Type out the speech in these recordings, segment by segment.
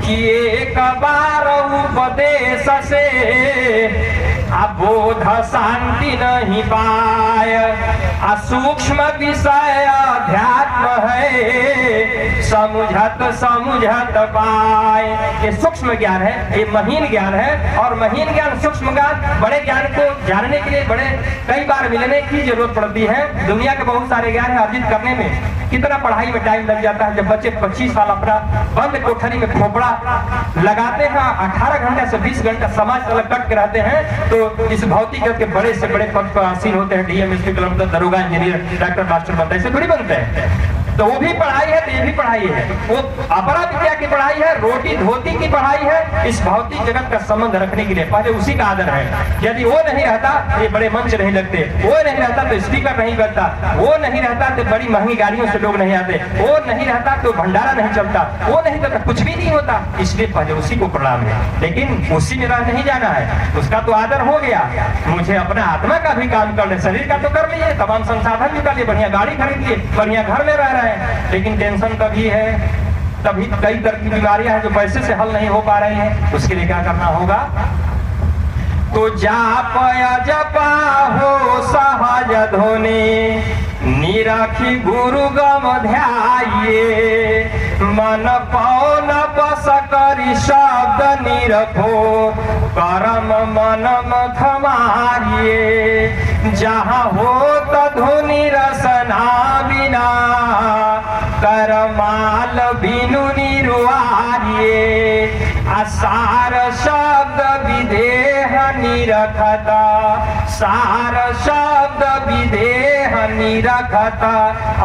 कि एक बार उपदेश से अबोध शांति नहीं पाए। सूक्ष्म विषय अध्यात्म है, समझत पाए। ये सूक्ष्म ज्ञान है, ये महीन ज्ञान है। और महीन ज्ञान, सूक्ष्म ज्ञान, बड़े ज्ञान को जानने के लिए बड़े कई बार मिलने की जरूरत पड़ती है। दुनिया के बहुत सारे ज्ञान अर्जित करने में कितना पढ़ाई में टाइम लग जाता है। जब बच्चे 25 साल अपना बंद कोठरी में खोपड़ा लगाते हैं, 18 घंटे से 20 घंटा समाज से कट के रहते हैं, तो इस भौतिक जगत के बड़े से बड़े पद पर आसीन होते हैं। डीएम, इंस्पेक्टर, दरोगा, इंजीनियर, डॉक्टर, मास्टर बनते हैं, ऐसे थोड़ी बनते हैं। तो वो भी पढ़ाई है, तो ये भी पढ़ाई है। वो अपरा विद्या की पढ़ाई है, रोटी धोती की पढ़ाई है। इस भौतिक जगत का संबंध रखने के लिए पहले उसी का आदर है। यदि वो नहीं रहता ये बड़े मंच नहीं लगते, वो नहीं रहता तो स्पीकर नहीं बनता, वो नहीं रहता तो बड़ी महंगी गाड़ियों से लोग नहीं आते, वो नहीं रहता तो भंडारा नहीं चलता, वो नहीं रहता कुछ भी नहीं होता। इसलिए पहले उसी को प्रणाम है। लेकिन उसी में रह नहीं जाना है, उसका तो आदर हो गया। मुझे अपना आत्मा का भी काम कर ले, शरीर का तो कर लीजिए, तमाम संसाधन भी कर लिए, बढ़िया गाड़ी खरीदिए, बढ़िया घर में रह रहे हैं। लेकिन टेंशन तभी है, तभी कई तरह की बीमारियां हैं जो पैसे से हल नहीं हो पा रही हैं। उसके लिए क्या करना होगा? तो जाप जपा हो सहज धोने, निरखी गुरु गम ध्याये, मन पौन बस करी शब्द निरखो, करम मन मथ मारिये, जहाँ हो धुनि रसना बिना, करमाल बिनु निरुआरिये, असार शब्द विदेह निरखता, सार शब्द विदेह निरखता,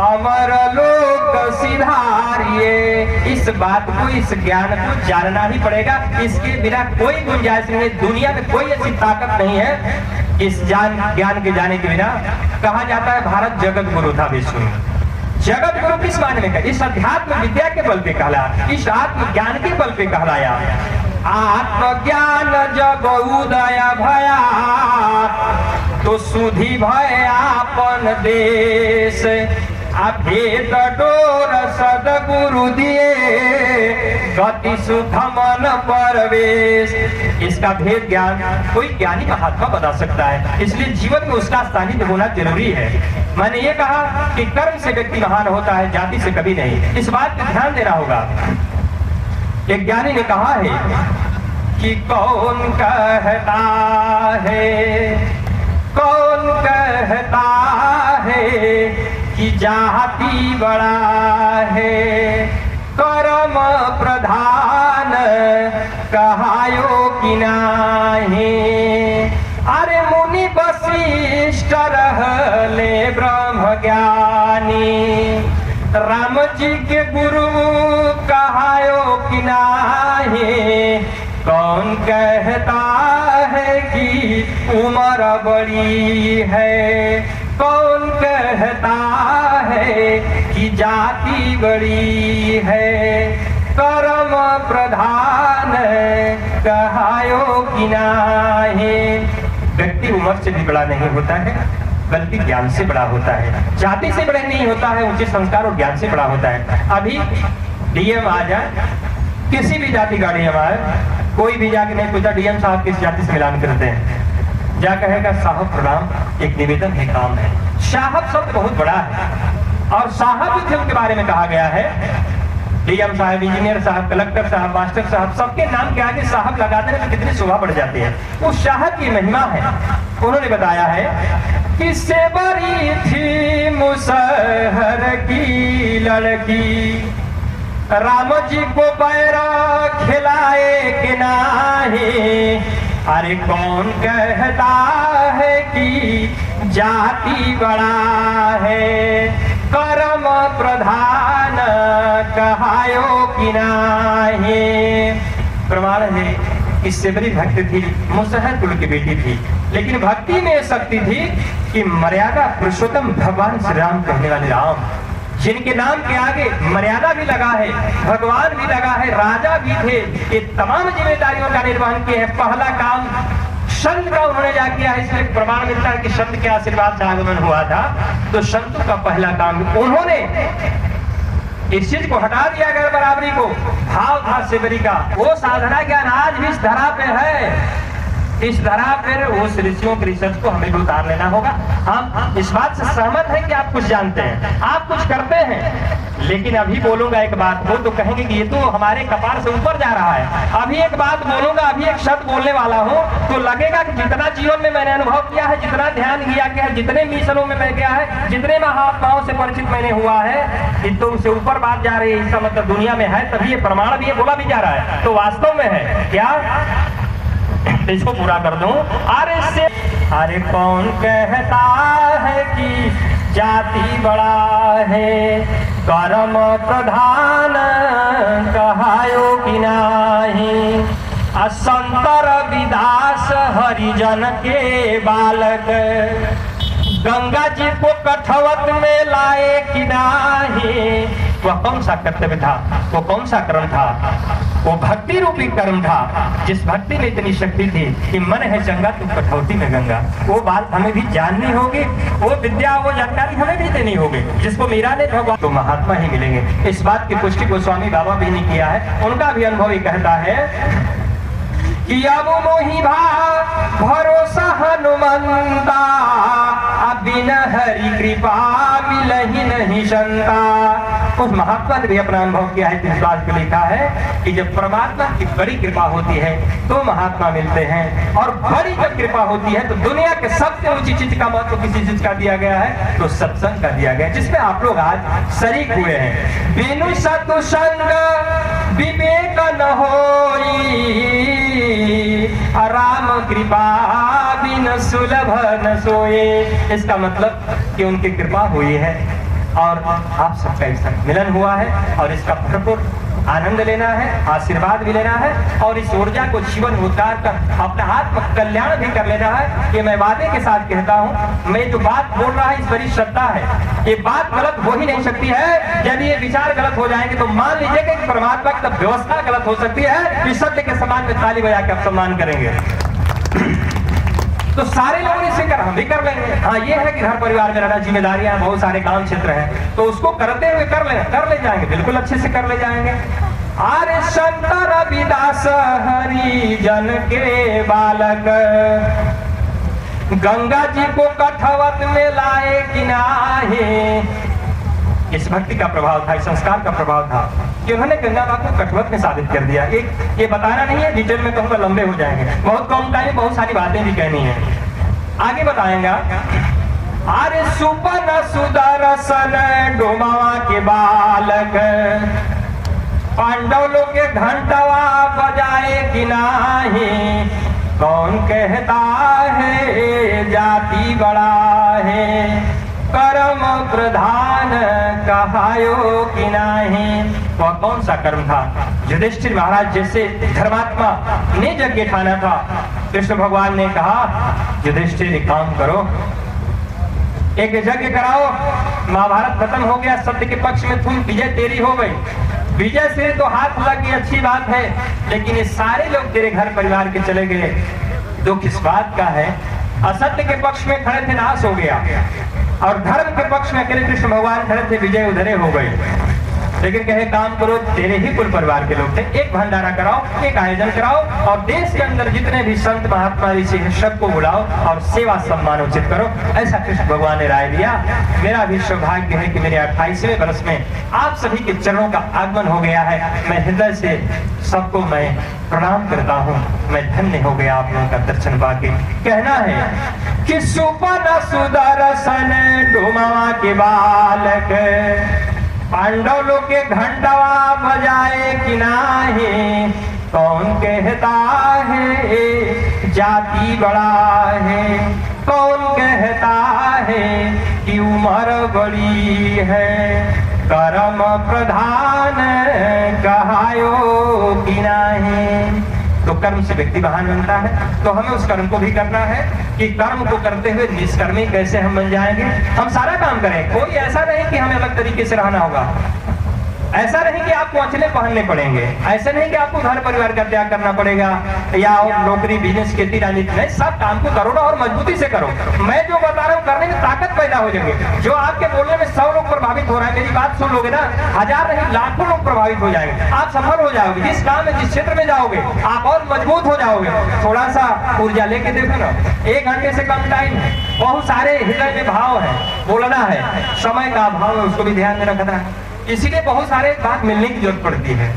अमर लोक सिधारिये। इस बात को, इस ज्ञान को जानना ही पड़ेगा। इसके बिना कोई गुंजाइश नहीं है। दुनिया में कोई ऐसी ताकत नहीं है इस ज्ञान के जाने के बिना। कहा जाता है भारत जगत गुरु था विश्व में। जगत गुरु किस माने में? इस अध्यात्म विद्या के बल पे कहला, इस आत्म ज्ञान के बल पे कहलाया। आत्मज्ञान जब उदय भया, तो सुधि भय आपन देश, अभेद डोर सदगुरु दिए, गति सुख मन परवेश। इसका भेद ज्ञान कोई ज्ञानी महात्मा बता सकता है। इसलिए जीवन में उसका सानिध्य होना जरूरी है। मैंने ये कहा कि कर्म से व्यक्ति महान होता है, जाति से कभी नहीं। इस बात पर ध्यान देना होगा। एक ज्ञानी ने कहा है कि कौन कहता है, कौन कहता है कि जाति बड़ा है, कर्म प्रधान कहायो कि नाही। अरे मुनि वशिष्ठ रहले ब्रह्म ज्ञानी, राम जी के गुरु कहायो कि नाही। कौन कहता है कि उम्र बड़ी है, कौन कहता है कि जाति बड़ी है, कर्म प्रधान कहायो कि नाही। व्यक्ति उम्र से भी बड़ा नहीं होता है, बल्कि ज्ञान से बड़ा होता है। जाति से बड़ा नहीं होता है, उचित संस्कार और ज्ञान से बड़ा होता है। अभी डीएम आ जाए, किसी भी जाति का डीएम आए, कोई भी जाके नहीं पूछता डीएम साहब किस जाति से मिलान करते हैं, जा कहेगा साहब प्रणाम, एक निवेदन है, काम है। साहब शब्द बहुत बड़ा है और साहब के बारे में कहा गया है। डीएम साहब, इंजीनियर साहब, कलेक्टर साहब, मास्टर साहब, सबके नाम के आगे साहब लगा देने में कितनी शोभा बढ़ जाती है। वो साहब की महिमा है। उन्होंने बताया है कि से बड़ी थी मुसहर की लड़की, राम जी को पैरा खिलाए कि नाही। अरे कौन कहता है कि जाति बड़ा है, कर्म प्रधान कहायो कि नाही। प्रमाण है इससे बड़ी भक्ति थी, मुसहर कुल की बेटी थी, लेकिन भक्ति में शक्ति थी कि मर्यादा पुरुषोत्तम भगवान श्री राम कहने वाले राम, जिनके नाम के आगे मर्यादा भी लगा है, भगवान भी लगा है, राजा भी थे। ये तमाम जिम्मेदारियों का निर्वहन किया है। पहला काम संत का उन्होंने जा किया है। इसलिए प्रमाण मिलता है कि संत के आशीर्वाद से आगमन हुआ था। तो संतों का पहला काम उन्होंने इस चीज को हटा दिया गया, बराबरी को। भाव था शिवरी का, वो साधना ज्ञान आज भी इस धरा पे है। इस धरा पर उस ऋषियों के रिसर्च को हमें भी उतार लेना होगा। हम इस बात से सहमत हैं कि आप कुछ जानते हैं, आप कुछ करते हैं, लेकिन अभी बोलूंगा एक बात, वो तो कहेंगे कि ये तो हमारे कपार से ऊपर जा रहा है। अभी एक बात बोलूंगा, अभी एक शब्द बोलने वाला हूँ, तो लगेगा कि जितना जीवन में मैंने अनुभव किया है, जितना ध्यान किया गया है, जितने मिशनों में मैं गया है, जितने महात्माओं से परिचित मैंने हुआ है, कि तो उससे ऊपर बात जा रही है। इसका मतलब दुनिया में है, तभी ये प्रमाण भी है, बोला भी जा रहा है, तो वास्तव में है क्या? इसको पूरा कर दूं। अरे कौन कहता है कि जाति बड़ा है, कर्म प्रधान कहायो कि नाही। संत रविदास हरिजन के बालक, गंगा जी को कठवत में लाए कि नाही। वह कौन सा कर्तव्य था, वो कौन सा कर्म था? वो भक्ति रूपी कर्म था, जिस भक्ति में इतनी शक्ति थी कि मन है चंगा तो कठौती में गंगा। वो बात हमें भी जाननी होगी, वो विद्या, वो जानकारी हमें भी देनी होगी। जिसको मीरा ने भगवान तो महात्मा ही मिलेंगे। इस बात की पुष्टि गोस्वामी बाबा भी ने किया है। उनका भी अनुभव ही कहता है कि अब मोहि भरोसा हनुमंता, बिन हरि कृपा मिलहि नहीं संता। उस महात्मा ने भी अपना अनुभव किया है। इस बात को लिखा है कि जब परमात्मा की बड़ी कृपा होती है तो महात्मा मिलते हैं, और बड़ी जब कृपा होती है तो दुनिया के सबसे ऊंची चीज का महत्व किसी चीज का दिया गया है, तो सत्संग का दिया गया है, जिसमें आप लोग आज शरीक हुए हैं। बिनु सत्संग विवेक न होई, राम कृपा बिन सुलभ न सोए। इसका मतलब कि उनकी कृपा हुई है और आप सबका एक साथ मिलन हुआ है, और इसका भरपूर आनंद लेना है, आशीर्वाद भी लेना है, और इस ऊर्जा को जीवन उतार कर अपना आत्म कल्याण भी कर लेना है। ये मैं वादे के साथ कहता हूँ, मैं जो बात बोल रहा है इस बड़ी श्रद्धा है। ये बात गलत हो ही नहीं सकती है। यदि ये विचार गलत हो जाएंगे तो मान लीजिए कि परमात्मा की व्यवस्था गलत हो सकती है। इस सत्य के सम्मान में ताली बजा के आप सम्मान करेंगे तो सारे लोग इसे कर, हम भी कर लेंगे। हाँ, ये है कि घर परिवार में रहना, जिम्मेदारियां, बहुत सारे काम क्षेत्र हैं, तो उसको करते हुए कर ले जाएंगे, बिल्कुल अच्छे से कर ले जाएंगे। अरे संत रविदास हरिजन के बालक, गंगा जी को कठवत में लाए कि नाही। इस भक्ति का प्रभाव था, इस संस्कार का प्रभाव था कि उन्होंने गंगा माँ को कठवत में साबित कर दिया। ये बताना नहीं है, डिटेल में कहूँगा लंबे हो जाएंगे, बहुत कम टाइम, बहुत सारी बातें भी कहनी है, आगे बताएंगा। अरे सुपन सुदर्शन डोमावा के बालक, पांडव लोग के घंटवा बजाए कि नाही। कौन कहता है जाति बड़ा है, कर्म प्रधान कहायो कि नाही। वह कौन सा कर्म था? युधिष्ठिर महाराज जैसे धर्मात्मा ने यज्ञ ठाना था। कृष्ण भगवान ने कहा, युधिष्ठिर एक काम करो, एक यज्ञ कराओ। महाभारत खत्म हो गया, सत्य के पक्ष में तुम, विजय तेरी हो गई। विजय से तो हाथ लगी, अच्छी बात है, लेकिन ये सारे लोग तेरे घर परिवार के चले गए। दुख इस बात का है, असत्य के पक्ष में खड़े थे, नाश हो गया, और धर्म के पक्ष में अकेले कृष्ण भगवान खड़े थे, विजय उधरे हो गई। लेकिन कहे काम करो, तेरे ही कुल परिवार के लोग थे, एक भंडारा कराओ, एक आयोजन कराओ, और देश के अंदर जितने भी संत महात्मा ऋषि हैं सबको बुलाओ और सेवा सम्मान उचित करो। ऐसा कृष्ण भगवान ने राय दिया। मेरा भी सौभाग्य है कि मेरे 28वें वर्ष में आप सभी के चरणों का आगमन हो गया है। मैं हृदय से सबको मैं प्रणाम करता हूँ। मैं धन्य हो गया आप लोगों का दर्शन पाके। कहना है कि सुपन सुदर्शन डोमावा के बालक, पांडव लोग के घंटवा बजाए कि नाही। कौन कहता है जाति बड़ा है, कौन कहता है कि उम्र बड़ी है, कर्म प्रधान कहायो कि नाही। तो कर्म से व्यक्ति महान बनता है, तो हमें उस कर्म को भी करना है कि कर्म को करते हुए निष्कर्मी कैसे हम बन जाएंगे। हम सारा काम करें, कोई ऐसा नहीं कि हमें अलग तरीके से रहना होगा। ऐसा नहीं कि आपको अचले पहनने पड़ेंगे, ऐसा नहीं कि आपको घर परिवार का त्याग करना पड़ेगा या नौकरी बिजनेस खेती राजनीति, नहीं, सब काम को करो ना और मजबूती से करो। मैं जो बता रहा हूँ करने में ताकत पैदा हो जाएगी। जो आपके बोलने में 100 लोग प्रभावित हो रहे हैं, मेरी बात सुन लोगे ना, 1000 नहीं लाखों लोग प्रभावित हो जाएंगे। आप सफल हो जाओगे, जिस काम में जिस क्षेत्र में जाओगे आप और मजबूत हो जाओगे। थोड़ा सा ऊर्जा लेके देखो ना, 1 घंटे से कम टाइम है, बहुत सारे हृदय में भाव है, बोलना है, समय का अभाव है, उसको भी ध्यान में रखना है। इसीलिए बहुत सारे बात मिलने की जरूरत पड़ती है।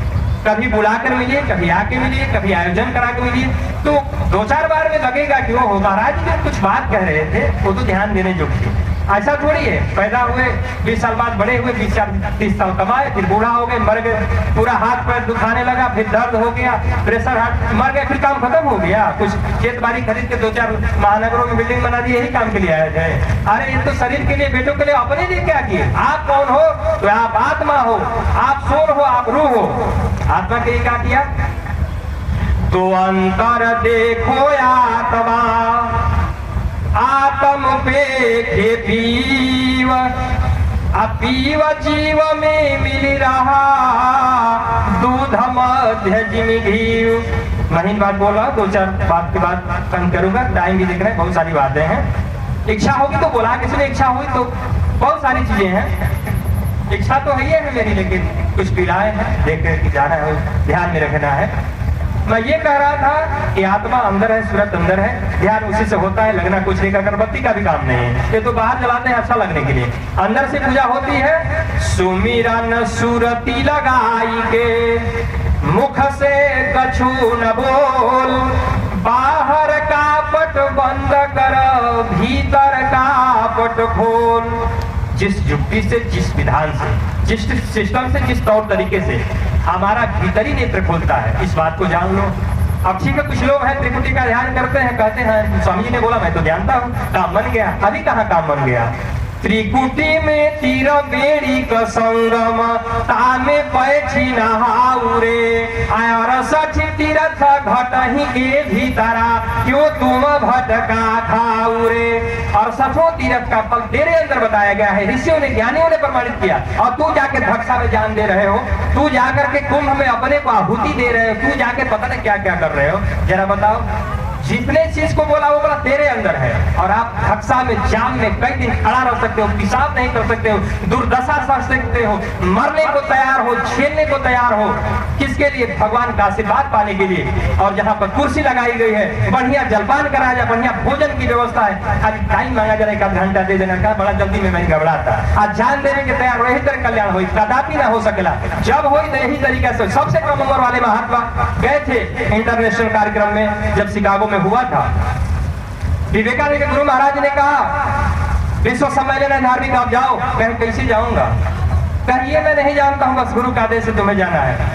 कभी बुलाकर मिलिए, कभी आके मिलिए, कभी आयोजन करा के मिलिए, तो 2-4 बार में लगेगा कि वो महाराज जी कुछ बात कह रहे थे, वो तो ध्यान देने योग्य थी। ऐसा थोड़ी है, पैदा हुए 20 साल बाद बड़े हुए, 20-30 साल कमाए, फिर बूढ़ा हो गए, मर गए, पूरा हाथ पैर दुखाने लगा, फिर दर्द हो गया, प्रेशर हार्ट, मर गए, फिर काम खत्म हो गया। कुछ खेत बाड़ी खरीद के 2-4 महानगरों में बिल्डिंग बना दी, यही काम के लिए आए थे। अरे ये तो शरीर के लिए, बेटों के लिए, अपने लिए क्या किए? आप कौन हो? तो आप आत्मा हो, आप सोल हो, आप रूह हो। आत्मा के लिए क्या किया? तो अंतर देखो आत्मा, आत्म पे के पीव, अपीव जीव में मिल रहा दूध मध्य जिमी घीव। महीन बात बोल रहा, 2-4 बात के बाद कम करूंगा, टाइम भी देख रहे हैं, बहुत सारी बातें हैं। इच्छा होगी तो बोला, किसी ने इच्छा हुई तो बहुत सारी चीजें हैं। इच्छा तो है मेरी, लेकिन कुछ पीड़ाएं हैं, देख के जाना है, ध्यान में रखना है। मैं ये कह रहा था कि आत्मा अंदर है, सूरत अंदर है, ध्यान उसी से होता है, लगना कुछ नहीं, अगरबत्ती का भी काम नहीं है, ये तो बाहर जलाते हैं अच्छा लगने के लिए, अंदर से पूजा होती है। सुमिरन सूरती लगाई के मुख से कछु न बोल, बाहर का पट बंद कर भीतर का पट खोल। जिस युक्ति से, जिस विधान से, जिस सिस्टम से, जिस तौर तरीके से हमारा भीतरी नेत्र खुलता है, इस बात को जान लो। अब ठीक है, कुछ लोग हैं त्रिपुटी का ध्यान करते हैं, कहते हैं स्वामी जी ने बोला मैं तो जानता हूँ, काम बन गया। अभी कहाँ काम बन गया? त्रिकुटी में तीर बेड़ी का संगम, तामे पैठी नहाउरे, और सठी तीर्थ घटही के भीतरा, क्यों तुम भटका खाउरे। और सठो तीर्थ का फल तेरे अंदर बताया गया है, ऋषियों ने, ज्ञानियों ने प्रमाणित किया, और तू जाके धक्सा में जान दे रहे हो, तू जाकर के कुंभ में अपने को आहुति दे रहे हो, तू जाके पता नहीं क्या क्या कर रहे हो। जरा बताओ, जितने चीज को बोला वो बोला तेरे अंदर है, और आप धक्सा में, जाम में कई दिन खड़ा रह सकते हो, पेशाब नहीं कर सकते हो, दुर्दशा सह सकते हो, मरने को तैयार हो, छेड़ने को तैयार हो, किसके लिए? भगवान का आशीर्वाद पाने के लिए। और जहाँ पर कुर्सी लगाई गई है, बढ़िया जलपान कराया जाए, बढ़िया भोजन की व्यवस्था है, आज टाइम मांगा जाए, 1 घंटा दे देना का, बड़ा जल्दी में मैं घबराता, आज जान देने के तैयार, वही तरह कल्याण हो, कदापि ना हो सकेला। जब हो तो यही तरीके से। सबसे कम उम्र वाले महात्मा गए थे इंटरनेशनल कार्यक्रम में, जब शिकागो में हुआ था, विवेकानंद के गुरु महाराज ने कहा विश्व सम्मेलन है धार्मिक, आप जाओ। कहे कैसे जाऊंगा? कहिए मैं नहीं जानता हूँ, बस गुरु का आदेश से तुम्हें जाना है।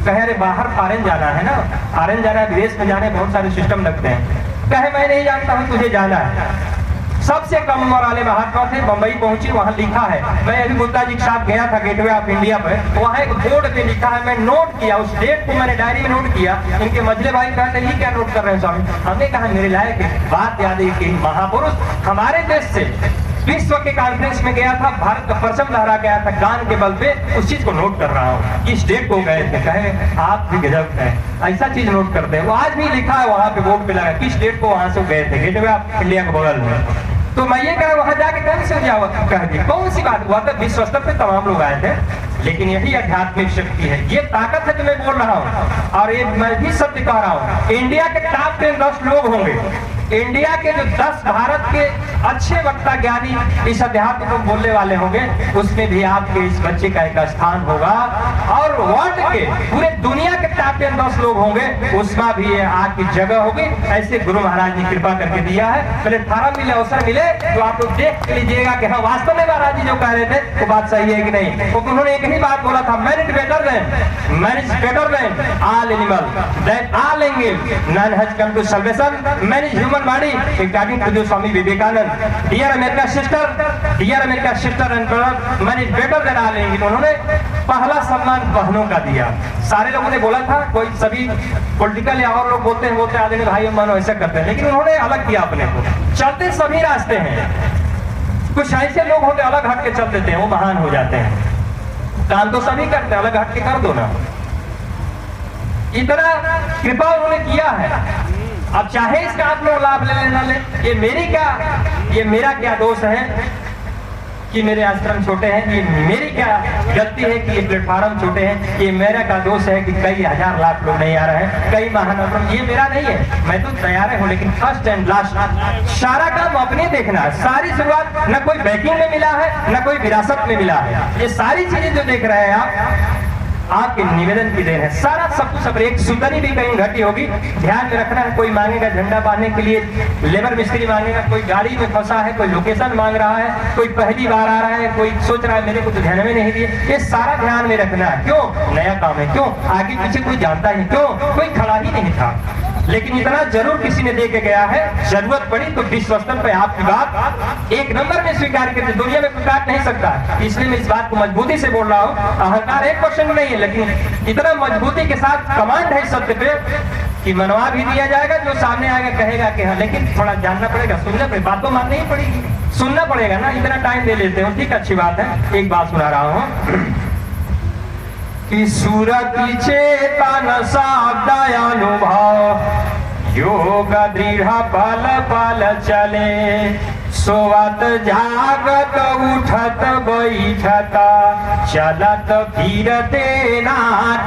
कहे अरे बाहर फॉरेन जाना है ना, फॉरेन जाना है, विदेश में जाने बहुत सारे सिस्टम लगते हैं। कहे मैं नहीं जानता हूँ, तुझे जाना है। सबसे कम उम्र वाले महात्मा थे, बंबई पहुंची, वहां लिखा है, मैं अभी गुप्ता जी के साथ गया था गेटवे ऑफ इंडिया पे, वहां एक बोर्ड पे लिखा है, मैं नोट किया, उस डेट को मैंने डायरी में नोट किया। इनके मझले भाई कहते हैं ये क्या नोट कर रहे हैं स्वामी? हमने कहा मेरे लायक बात याद है कि महापुरुष हमारे देश से विश्व के कॉन्फ्रेंस में गया था, भारत का परचम लहरा गया था गान के बल पे, उस चीज को नोट कर रहा हूँ, इस डेट को गए थे। कहे आप भी गजब है, ऐसा चीज नोट करते हैं। वो आज भी लिखा है वहां पे बोर्ड पे लगा, किस डेट को वहां से गए थे, गेटवे ऑफ इंडिया के बगल में। तो मैं ये कहा वहां जाके कौन सी जाओ, कह दी कौन सी बात हुआ था, विश्व स्तर पे तमाम लोग आए थे, लेकिन यही आध्यात्मिक शक्ति है, ये ताकत है जो मैं बोल रहा हूँ, और ये मैं भी सत्य कह रहा हूँ। इंडिया के टॉप 10 लोग होंगे, इंडिया के जो 10 भारत के अच्छे वक्ता ज्ञानी इस अध्यात्म को बोलने वाले होंगे, उसमें भी आपके इस बच्चे का एक स्थान होगा, और वर्ल्ड के पूरे दुनिया के टॉप 10 लोग होंगे, उसमें भी ये आपकी जगह होगी। ऐसे गुरु महाराज ने कृपा करके दिया है। प्लेटफार्म मिले, अवसर मिले तो आप लोग देख लीजिएगा कि हाँ वास्तव में महाराज जी जो कह रहे थे वो बात सही है कि नहीं। तो उन्होंने एक ही बात बोला था, man is better than all animal, that all angel none has come to salvation, man is human body according to the Swami Vivekanand. Dear America sister and brother, man is better than all English. उन्होंने पहला सम्मान बहनों का दिया। सारे लोगों ने बोला था, कोई सभी पॉलिटिकल या और लोग बोलते हैं आदमी भाई मानो ऐसा करते हैं, लेकिन उन्होंने अलग किया अपने को। चलते सभी रास्ते हैं, कुछ ऐसे लोग होते अलग हट के चल देते हैं, वो महान हो जाते हैं। काम तो सभी करते हैं, अलग हट के कर दो ना। इतना कृपा उन्होंने किया है। अब चाहे इसका आप लोग लाभ ले लेना ले, ये मेरा क्या दोष है कि मेरे आश्रम छोटे हैं, ये मेरी क्या गलती है कि ये प्लेटफॉर्म छोटे हैं, ये मेरा क्या दोष है कि कई हजार लाख लोग नहीं आ रहे हैं, कई महानगरों, ये मेरा नहीं है। मैं तो तैयार हूँ, लेकिन फर्स्ट एंड लास्ट सारा काम अपने देखना है। सारी शुरुआत न कोई बैकिंग में मिला है, न कोई विरासत में मिला है। ये सारी चीजें जो देख रहे हैं आप, आपके निवेदन की देन है। सारा सब कुछ एक सुतनी भी कहीं घटी होगी, ध्यान में रखना है। कोई मांगेगा झंडा बांधने के लिए लेबर मिस्त्री मांगेगा, कोई गाड़ी में फंसा है, कोई लोकेशन मांग रहा है, कोई पहली बार आ रहा है, कोई सोच रहा है मेरे को तो ध्यान में नहीं दिए। ये सारा ध्यान में रखना है। क्यों? नया काम है, क्यों? आगे पीछे कोई जानता ही, क्यों? कोई खड़ा ही नहीं था, लेकिन इतना जरूर किसी ने दे के गया है। जरूरत पड़ी तो विश्व स्तर पे आपकी बात एक नंबर में स्वीकार करते, दुनिया में कोई काट नहीं सकता। इसलिए मैं इस बात को मजबूती से बोल रहा हूँ। अहंकार 1% नहीं है, लेकिन इतना मजबूती के साथ कमांड है सत्य पे कि मनवा भी दिया जाएगा। जो सामने आएगा कहेगा कि हाँ, लेकिन थोड़ा जानना पड़ेगा, सुनना पड़ेगा, बात तो माननी ही पड़ेगी, सुनना पड़ेगा ना। इतना टाइम दे लेते हो, ठीक, अच्छी बात है। एक बात सुना रहा हूँ कि सूरत चेतन शब्द अनुभव योग दृढ़ पल पल चले, सोवत जागत उठत बैठत चलत फिरते ना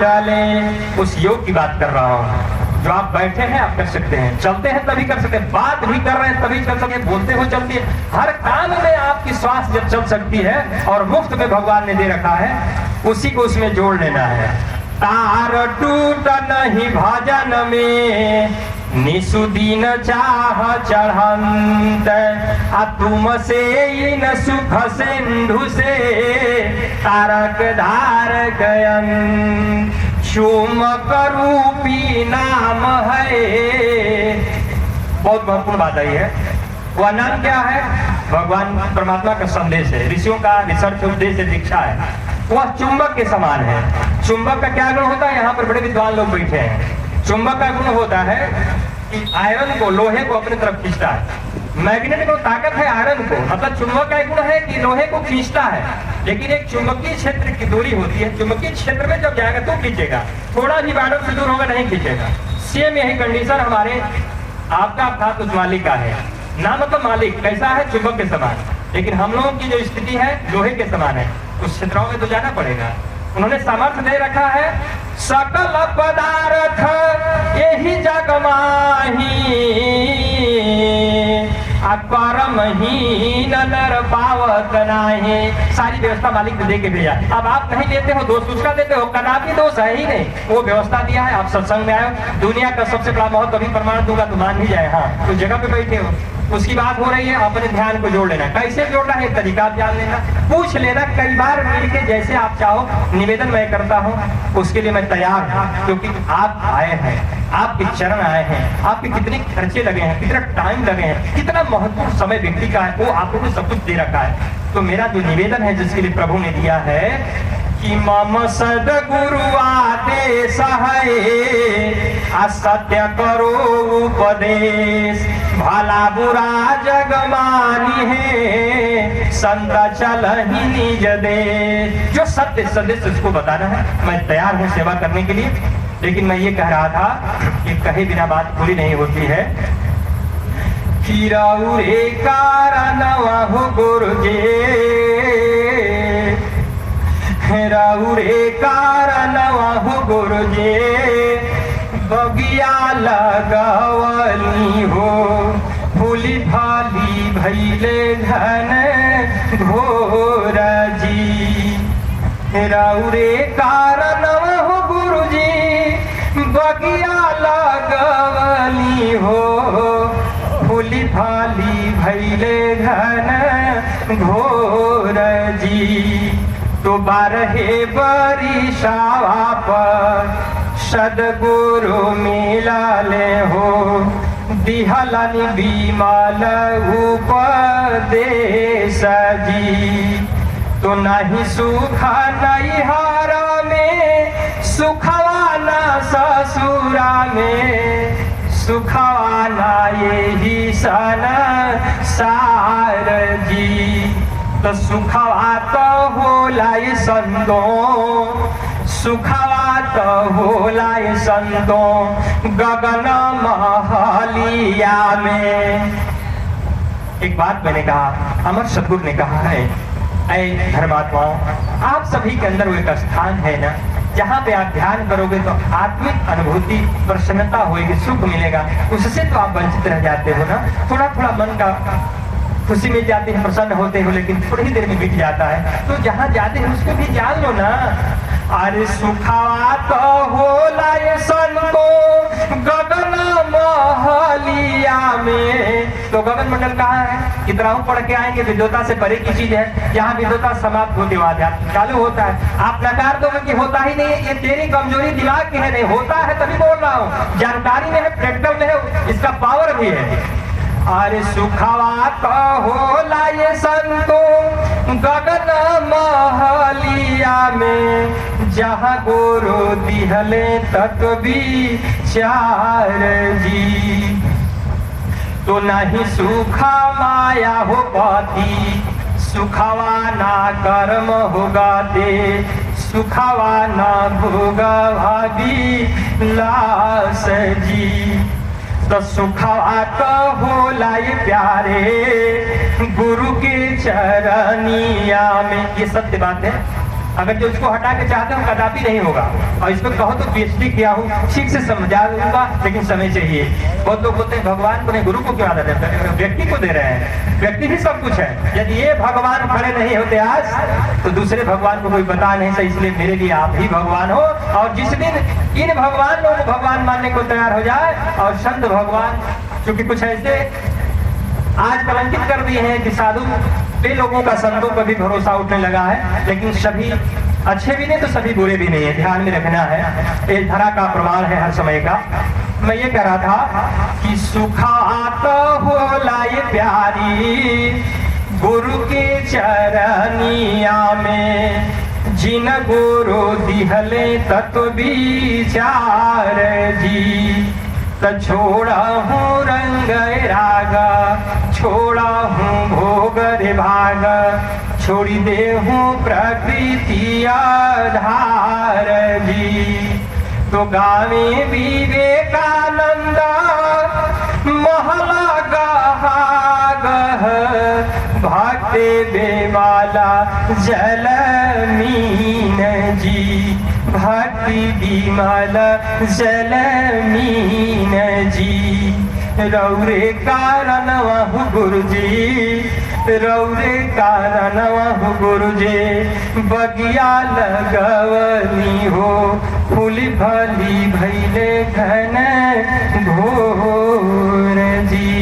टले। उस योग की बात कर रहा हूँ। जो आप बैठे हैं आप कर सकते हैं, चलते हैं तभी कर सकते हैं, बात भी कर रहे हैं तभी कर सकते हैं, बोलते हो चलती है। हर काम में आपकी श्वास जब चल सकती है और मुफ्त में भगवान ने दे रखा है, उसी को उसमें जोड़ लेना है। तार टूट नहीं भजन में निसुदीन चाह चढ़ंत, तुम से इन सुख सिंधु से तारक धार गयन, चुमक रूपी नाम है। बहुत महत्वपूर्ण बात आई है। वह नाम क्या है? भगवान परमात्मा का संदेश है, ऋषियों का रिसर्च उद्देश्य दीक्षा है। वह चुंबक के समान है। चुंबक का क्या गुण होता है? यहाँ पर बड़े विद्वान लोग बैठे हैं। चुंबक का गुण होता है कि आयरन को, लोहे को अपनी तरफ खींचता है। मैग्नेट को ताकत है आयरन को, मतलब चुंबक का एक गुण है कि लोहे को खींचता है। लेकिन एक चुंबकीय क्षेत्र की दूरी होती है, चुंबकीय क्षेत्र में जब जाएगा तो खींचेगा, थोड़ा भी बाडर से दूर होगा नहीं खींचेगा। सेम यही कंडीशन हमारे आपका अर्थात उस मालिक का है ना, मतलब मालिक कैसा है? चुंबक के समान। लेकिन हम लोगों की जो स्थिति है लोहे के समान है, उस क्षेत्रों में तो जाना पड़ेगा। उन्होंने सामर्थ्य दे रखा है, सकल पदार्थ यही जग माही, परमहीन नर पावत नाही। सारी व्यवस्था मालिक ने दे के भेजा। अब आप कहीं लेते हो दोष, उसका देते हो, कदापि दोष है ही नहीं। वो व्यवस्था दिया है, आप सत्संग में आए हो, दुनिया का सबसे बड़ा महत्व तभी प्रमाण दूंगा तो मान भी जाए। हाँ, उस जगह पे बैठे हो, उसकी बात हो रही है, अपने ध्यान को जोड़ लेना। कैसे जोड़ना है तरीका आप जान लेना, पूछ लेना। कई बार मिलके जैसे आप चाहो निवेदन मैं करता हूँ, उसके लिए मैं तैयार हूँ। क्योंकि आप आए हैं, आपके चरण आए हैं, आपके कितने खर्चे लगे हैं, कितना टाइम लगे हैं, कितना महत्वपूर्ण समय व्यक्ति का है, वो आपको सब कुछ दे रखा है। तो मेरा जो निवेदन है जिसके लिए प्रभु ने दिया है कि मम सद्गुरु आदेश है, असत्य करो उपदेश, भला बुरा जग मानी है, संत चल ही निज दे। जो सत्य संदेश उसको बताना है, मैं तैयार हूँ सेवा करने के लिए। लेकिन मैं ये कह रहा था कि कहे बिना बात पूरी नहीं होती है। रे कारण वह गुरुजी, रे कारण वह गुरुजी, बगिया लगवली हो, फूली फाली भैले घन घोर जी। रे कारण वह गुरुजी, बगिया लगवली हो, फूली फाली भैले घन घोर जी। तो बारहे बरिसावा पर सद्गुरु मिलाले हो, दिहलानि विमल उपदेश जी। तो नहीं सुख नैहरा में, सुखवाना ससुरा में, सुखवाना यही सन सार जी। तो सुखवा तो होला ये संतों, सुखवा तो होला ये संतों गगन महलिया में। एक बात मैंने कहा, अमर सदगुरु ने कहा है, ऐ धर्मात्माओं, आप सभी के अंदर वो एक स्थान है ना, जहाँ पे आप ध्यान करोगे तो आत्मिक अनुभूति, प्रसन्नता होगी, सुख मिलेगा। उससे तो आप वंचित रह जाते हो ना। थोड़ा थोड़ा मन का खुशी मिल जाती है, प्रसन्न होते हो, लेकिन थोड़ी ही देर में बीत जाता है। तो जहाँ जाते हैं उसको भी जान लो ना। अरे सुखवा तो होला ये संतो गगन महलिया में। तो गगन मंडल कहाँ है? कितना पढ़ के आएंगे, विद्वता से परे की चीज है। यहाँ विद्वता समाप्त होते आध्यात्म चालू होता है। आप नकार दोगे कि होता ही नहीं है, ये तेरी कमजोरी दिमाग की है, नहीं होता है तभी बोल रहा हूँ। जानकारी में है, प्रैक्टिकल में है, इसका पावर भी है। अरे सुखवा तो होला ये संतो गगन महलिया में, जहाँ गुरु दिहले तक भी चार जी। तो नहीं सुखा माया हो पाती, सुखवा ना कर्म होगा दे, सुखवा ना भोगा भाभी लास जी। तो सुखवा तो होला ये प्यारे गुरु के चरनिया में। ये सत्य बात है। अगर जो इसको हटा के चाहते हो कदापि नहीं होगा। और इसको कहो तो पीएचडी किया हूँ, ठीक से समझा दूंगा, लेकिन समय चाहिए। बहुत लोग बोलते हैं भगवान को नहीं, गुरु को क्यों आदत है? व्यक्ति को दे रहे हैं, व्यक्ति ही सब कुछ है। यदि ये भगवान खड़े नहीं होते आज तो दूसरे भगवान को कोई पता नहीं था। इसलिए मेरे लिए आप ही भगवान हो। और जिस दिन इन भगवान लोग भगवान मानने को तैयार हो जाए, और संत भगवान चूंकि कुछ ऐसे आज कलंकित कर दिए हैं कि साधु पे लोगों का संतों पर भी भरोसा उठने लगा है, लेकिन सभी अच्छे भी नहीं तो सभी बुरे भी नहीं है, ध्यान में रखना है। ये धरा का प्रमाण है हर समय का। मैं ये कह रहा था कि सुखा तो होला ये प्यारी गुरु के चरनिया में, जिन गुरु दिहले तत्व विचार जी। तो छोड़ा हूँ रंग रागा, छोड़ा हूँ भोग रे भाग, छोड़ी दे हूँ प्रकृति आधार जी। तो गावे विवेकानंद महला गहा गह, भागते बेवाला जल मीन जी, भक्ति विमल जल मीन जी। रौरे कारण वह गुरु जी, रौरे कारण वह गुरु जी, बगिया लगवनी हो, फूली फली भैले घन घोर जी।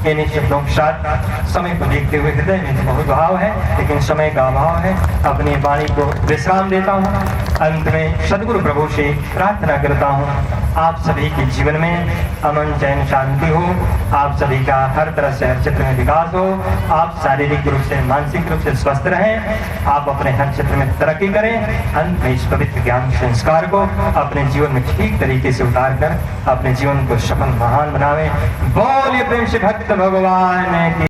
इन शब्दों के साथ समय को देखते हुए हृदय में बहुत भाव है, लेकिन समय का अभाव है। अपनी वाणी को विश्राम देता हूँ। अंत में सदगुरु प्रभु से प्रार्थना करता हूँ, आप सभी के जीवन में अमन चैन शांति हो, आप सभी का हर तरह से हर क्षेत्र में विकास हो, आप शारीरिक रूप से मानसिक रूप से स्वस्थ रहें, आप अपने हर क्षेत्र में तरक्की करें। अंत में इस पवित्र ज्ञान संस्कार को अपने जीवन में ठीक तरीके से उतार कर अपने जीवन को सफल महान बनावें। बोलिए प्रेम से भक्त भगवान की।